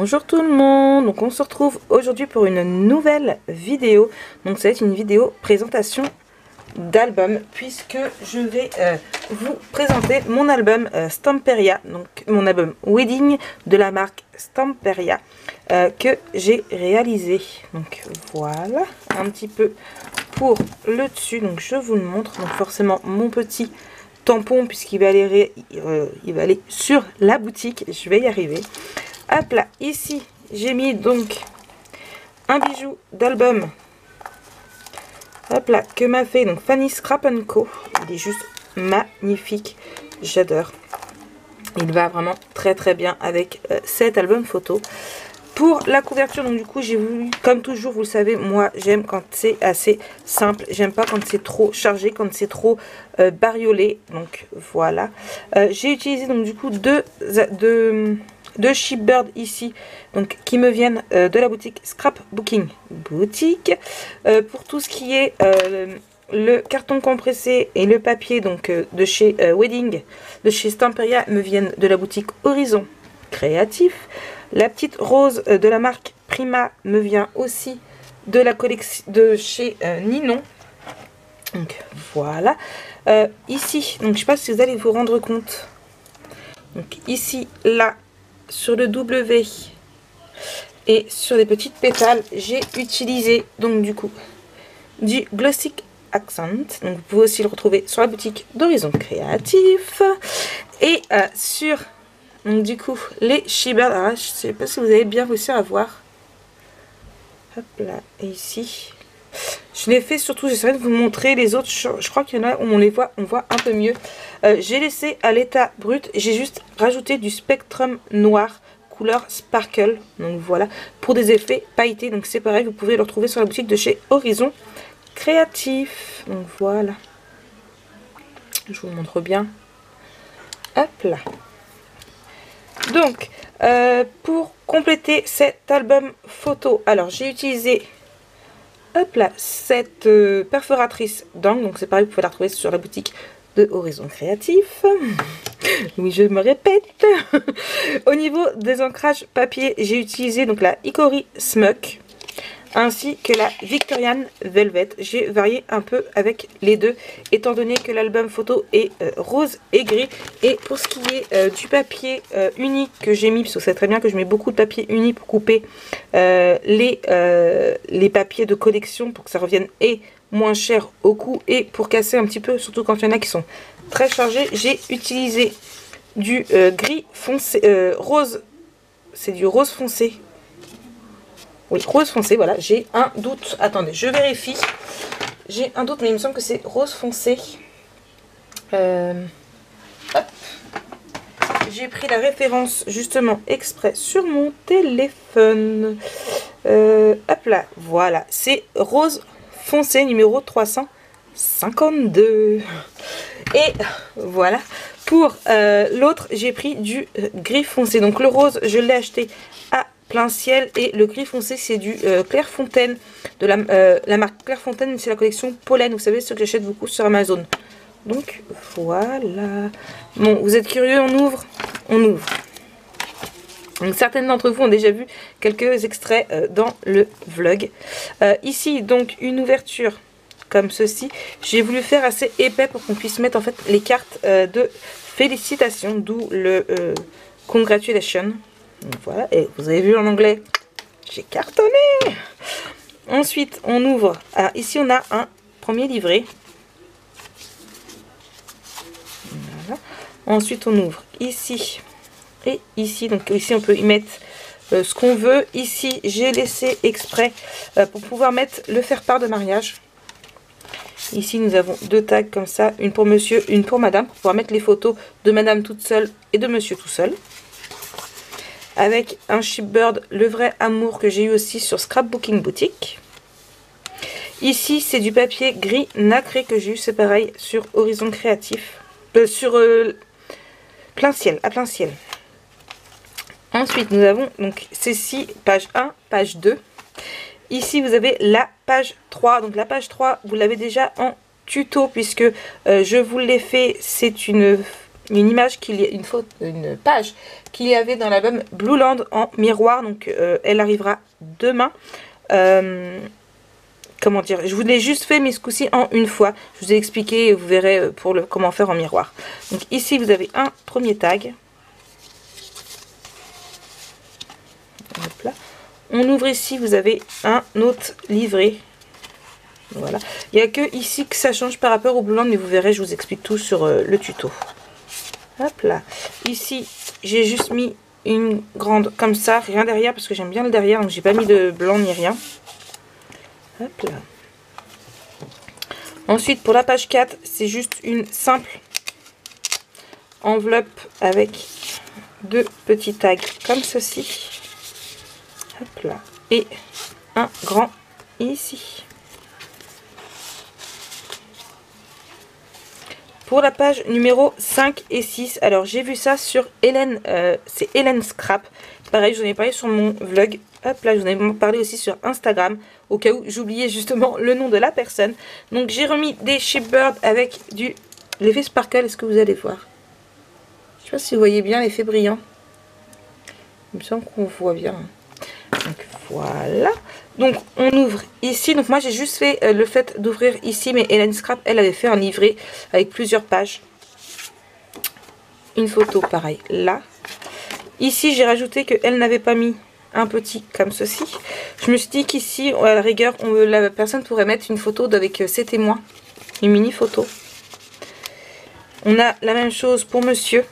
Bonjour tout le monde, donc on se retrouve aujourd'hui pour une nouvelle vidéo. Donc ça va être une vidéo présentation d'album, puisque je vais vous présenter mon album Stamperia, donc mon album Wedding de la marque Stamperia que j'ai réalisé. Donc voilà un petit peu pour le dessus, donc je vous le montre. Donc forcément mon petit tampon, puisqu'il va aller, il va aller sur la boutique, je vais y arriver. Hop là, ici j'ai mis donc un bijou d'album, hop là, que m'a fait donc Fanny Scrap Co. Il est juste magnifique, j'adore. Il va vraiment très très bien avec cet album photo. Pour la couverture, donc du coup j'ai voulu, comme toujours vous le savez, moi j'aime quand c'est assez simple, j'aime pas quand c'est trop chargé, quand c'est trop bariolé. Donc voilà, j'ai utilisé donc du coup deux Shipbird ici, donc qui me viennent de la boutique Scrapbooking Boutique. Pour tout ce qui est le carton compressé et le papier, donc de chez Wedding, de chez Stamperia, me viennent de la boutique Horizon Créatif. La petite rose de la marque Prima me vient aussi de la collection de chez Ninon. Donc voilà. Ici, donc je sais pas si vous allez vous rendre compte. Donc ici, là, sur le W et sur les petites pétales, j'ai utilisé donc du coup du Glossy Accent. Donc vous pouvez aussi le retrouver sur la boutique d'Horizon Créatif. Et sur donc du coup les Shibird, alors là, je sais pas si vous avez bien réussi à voir. Hop là, et ici je l'ai fait surtout, j'essaierai de vous montrer les autres. Je crois qu'il y en a où on voit un peu mieux. J'ai laissé à l'état brut, j'ai juste rajouté du Spectrum noir couleur sparkle, donc voilà, pour des effets pailletés. Donc c'est pareil, vous pouvez le retrouver sur la boutique de chez Horizon Créatif. Donc voilà, je vous montre bien. Hop là. Donc pour compléter cet album photo, alors j'ai utilisé, hop là, cette perforatrice d'angle. Donc c'est pareil, vous pouvez la retrouver sur la boutique de Horizon Créatif. Oui, je me répète. Au niveau des ancrages papier, j'ai utilisé donc la Hickory Smuck ainsi que la Victorian Velvet. J'ai varié un peu avec les deux, étant donné que l'album photo est rose et gris. Et pour ce qui est du papier uni que j'ai mis, parce que vous savez très bien que je mets beaucoup de papier uni pour couper les papiers de collection, pour que ça revienne et moins cher au coût et pour casser un petit peu, surtout quand il y en a qui sont très chargés. J'ai utilisé du gris foncé, rose, c'est du rose foncé. Oui, rose foncé, voilà, j'ai un doute. Attendez, je vérifie. J'ai un doute, mais il me semble que c'est rose foncé. Hop. J'ai pris la référence justement exprès sur mon téléphone. Hop là, voilà, c'est rose foncé numéro 352. Et voilà, pour l'autre, j'ai pris du gris foncé. Donc le rose, je l'ai acheté à plein ciel, et le gris foncé c'est du Clairefontaine, de la marque Clairefontaine, c'est la collection Pollen, vous savez, ce que j'achète beaucoup sur Amazon. Donc voilà. Bon, vous êtes curieux, on ouvre. On ouvre. Donc certaines d'entre vous ont déjà vu quelques extraits dans le vlog. Ici donc une ouverture comme ceci. J'ai voulu faire assez épais pour qu'on puisse mettre en fait les cartes de félicitations, d'où le congratulations. Donc voilà, et vous avez vu en anglais, j'ai cartonné. Ensuite on ouvre, alors ici on a un premier livret. Voilà. Ensuite on ouvre ici et ici, donc ici on peut y mettre ce qu'on veut. Ici j'ai laissé exprès pour pouvoir mettre le faire-part de mariage. Ici nous avons deux tags comme ça, une pour monsieur, une pour madame, pour pouvoir mettre les photos de madame toute seule et de monsieur tout seul. Avec un Shipbird, le vrai amour, que j'ai eu aussi sur Scrapbooking Boutique. Ici c'est du papier gris nacré que j'ai eu, c'est pareil, sur Horizon Créatif, sur plein ciel, à plein ciel. Ensuite nous avons donc ceci, page 1, page 2. Ici vous avez la page 3, donc la page 3 vous l'avez déjà en tuto, puisque je vous l'ai fait, c'est une une image une page qu'il y avait dans l'album Blueland en miroir. Donc elle arrivera demain. Comment dire, je vous l'ai juste fait mais ce coup-ci en une fois. Je vous ai expliqué et vous verrez comment faire en miroir. Donc ici vous avez un premier tag. Hop là. On ouvre ici, vous avez un autre livret. Voilà. Il n'y a que ici que ça change par rapport au Blueland, mais vous verrez, je vous explique tout sur le tuto. Hop là. Ici, j'ai juste mis une grande comme ça, rien derrière parce que j'aime bien le derrière, donc j'ai pas mis de blanc ni rien. Hop là. Ensuite, pour la page 4, c'est juste une simple enveloppe avec deux petits tags comme ceci. Hop là. Et un grand ici. Pour la page numéro 5 et 6, alors j'ai vu ça sur Hélène, c'est Hélène Scrap. Pareil, je vous en ai parlé sur mon vlog. Hop là, je vous en ai parlé aussi sur Instagram, au cas où j'oubliais justement le nom de la personne. Donc j'ai remis des Shipbird avec l'effet sparkle, est-ce que vous allez voir? Je sais pas si vous voyez bien l'effet brillant. Il me semble qu'on voit bien. Donc voilà. Donc on ouvre ici. Donc moi j'ai juste fait le fait d'ouvrir ici, mais Hélène Scrap, elle avait fait un livret avec plusieurs pages. Une photo pareil là. Ici j'ai rajouté qu'elle n'avait pas mis un petit comme ceci. Je me suis dit qu'ici à la rigueur la personne pourrait mettre une photo avec ses témoins. Une mini photo. On a la même chose pour monsieur.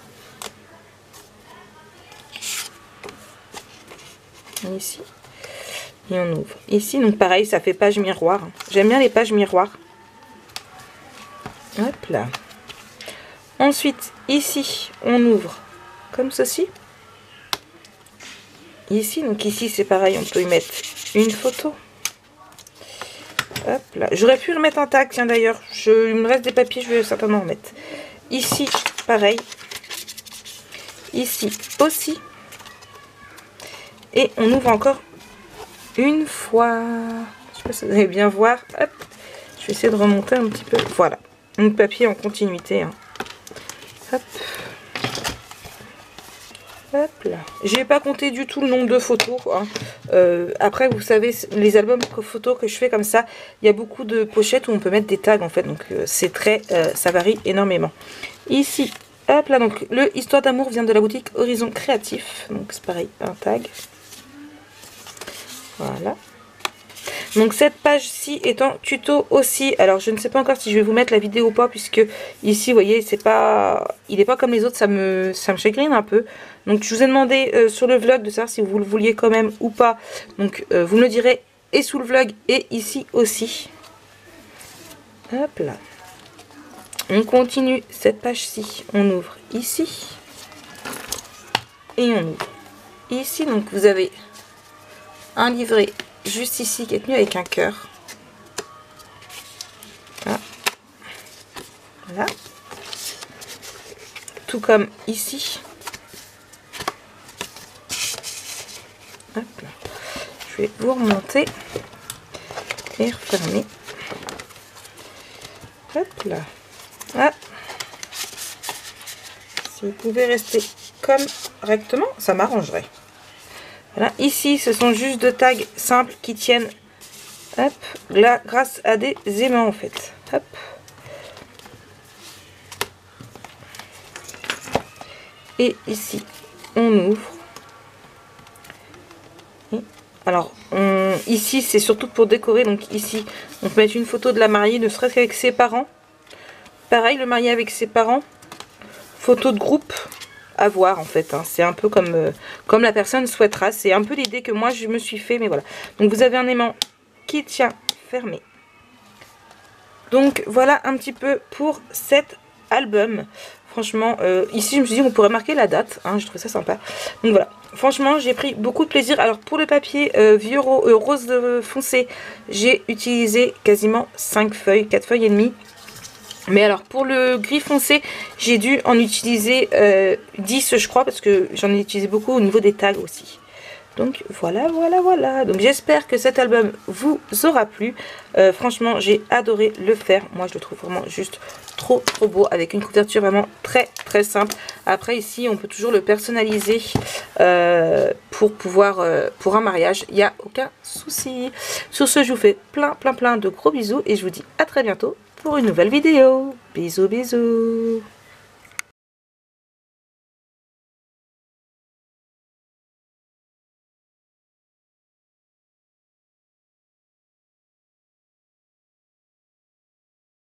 Ici. Et on ouvre ici, donc pareil, ça fait page miroir. J'aime bien les pages miroirs. Hop là. Ensuite, ici, on ouvre comme ceci. Ici, donc ici, c'est pareil, on peut y mettre une photo. Hop là. J'aurais pu remettre un tag, tiens d'ailleurs. Il me reste des papiers, je vais certainement remettre. Ici, pareil. Ici aussi. Et on ouvre encore une fois. Je sais pas si vous allez bien voir. Hop. Je vais essayer de remonter un petit peu. Voilà. Donc papier en continuité. Hein. Hop. Hop là. J'ai pas compté du tout le nombre de photos. Hein. Après, vous savez, les albums photos que je fais comme ça, il y a beaucoup de pochettes où on peut mettre des tags en fait. Donc c'est très, ça varie énormément. Ici, hop là. Donc le Histoire d'amour vient de la boutique Horizon Créatif. Donc c'est pareil, un tag. Voilà. Donc cette page-ci est en tuto aussi. Alors je ne sais pas encore si je vais vous mettre la vidéo ou pas, puisque ici, vous voyez, c'est pas, il n'est pas comme les autres, ça me chagrine un peu. Donc je vous ai demandé sur le vlog de savoir si vous le vouliez quand même ou pas. Donc vous me le direz et sous le vlog et ici aussi. Hop là. On continue cette page-ci. On ouvre ici. Et on ouvre ici. Donc vous avez un livret juste ici qui est tenu avec un cœur. Ah. Voilà. Tout comme ici. Hop là. Je vais vous remonter et refermer. Hop là. Ah. Si vous pouvez rester comme rectement, ça m'arrangerait. Voilà. Ici, ce sont juste deux tags simples qui tiennent, hop, là, grâce à des aimants en fait. Hop. Et ici, on ouvre. Et alors, ici, c'est surtout pour décorer. Donc ici, on peut mettre une photo de la mariée, ne serait-ce qu'avec ses parents. Pareil, le marié avec ses parents. Photo de groupe. À voir en fait, hein. C'est un peu comme la personne souhaitera, c'est un peu l'idée que moi je me suis fait, mais voilà. Donc vous avez un aimant qui tient fermé. Donc voilà un petit peu pour cet album. Franchement, ici je me suis dit on pourrait marquer la date, hein, je trouve ça sympa. Donc voilà, franchement j'ai pris beaucoup de plaisir. Alors pour le papier vieux rose foncé, j'ai utilisé quasiment 5 feuilles, 4 feuilles et demie. Mais alors pour le gris foncé, j'ai dû en utiliser 10 je crois, parce que j'en ai utilisé beaucoup au niveau des tags aussi. Donc voilà, voilà, voilà. Donc j'espère que cet album vous aura plu. Franchement, j'ai adoré le faire. Moi, je le trouve vraiment juste trop beau, avec une couverture vraiment très simple. Après, ici, on peut toujours le personnaliser pour pouvoir, pour un mariage. Il n'y a aucun souci. Sur ce, je vous fais plein de gros bisous et je vous dis à très bientôt pour une nouvelle vidéo. Bisous, bisous.